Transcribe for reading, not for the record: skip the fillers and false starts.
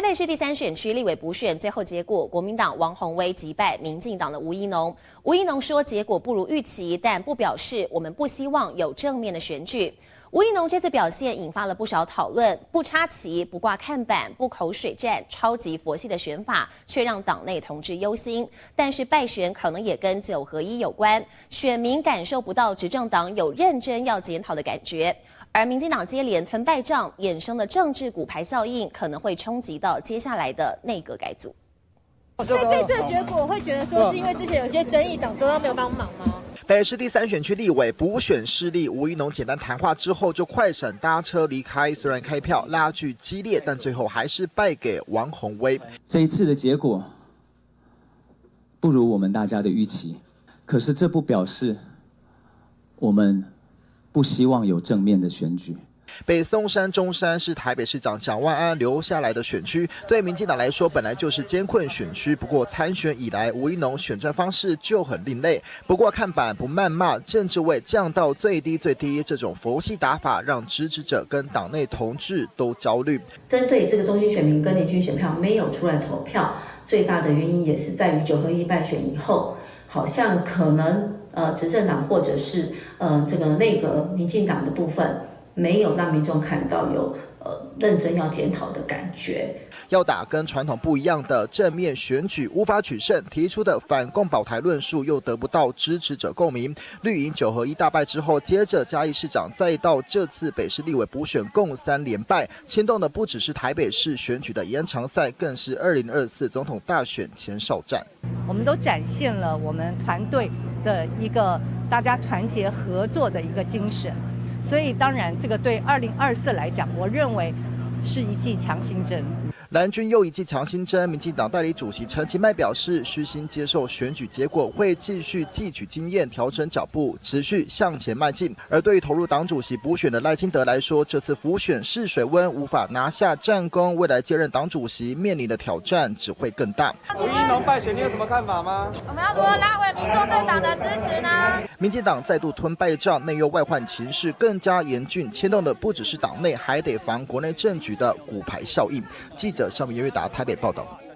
台北市第3选区立委补选最后结果，国民党王宏威击败民进党的吴怡农。吴怡农说，结果不如预期，但不表示我们不希望有正面的选举。吴怡农这次表现引发了不少讨论，不插旗、不挂看板、不口水战、超级佛系的选法，却让党内同志忧心。但是败选可能也跟9合1有关，选民感受不到执政党有认真要检讨的感觉。而民进党接连吞败仗，衍生的政治骨牌效应可能会冲击到接下来的内阁改组。那这次的结果会觉得说是因为之前有些争议，党中央没有帮忙吗？北市第3选区立委补选失利，吴怡农简单谈话之后就快闪搭车离开。虽然开票拉锯激烈，但最后还是败给王宏威。这一次的结果不如我们大家的预期，可是这不表示我们不希望有正面的选举。北松山、中山是台北市长蒋万安留下来的选区，对民进党来说本来就是艰困选区。不过参选以来，吴怡农选战方式就很另类，不挂看板、不谩骂，政治味降到最低最低。这种佛系打法让支持者跟党内同志都焦虑。针对这个中间选民跟年轻选票没有出来投票，最大的原因也是在于9合1败选以后，好像可能执政党或者是这个内阁民进党的部分。没有让民众看到有认真要检讨的感觉，要打跟传统不一样的正面选举无法取胜，提出的反共保台论述又得不到支持者共鸣。绿营9合1大败之后，接着嘉义市长，再到这次北市立委补选共3连败，牵动的不只是台北市选举的延长赛，更是2024总统大选前哨战。我们都展现了我们团队的一个大家团结合作的一个精神。所以当然，这个对2024来讲，我认为是一剂强心针。蓝军又一剂强心针，民进党代理主席陈其迈表示，虚心接受选举结果，会继续汲取经验，调整脚步，持续向前迈进。而对于投入党主席补选的赖清德来说，这次辅选试水温，无法拿下战功，未来接任党主席面临的挑战只会更大。吴怡农败选，你有什么看法吗？我们要如何拉回民众对党的支持呢？民进党再度吞败仗，内忧外患情势更加严峻，牵动的不只是党内，还得防国内政局的骨牌效应。记者肖明月达台北报道。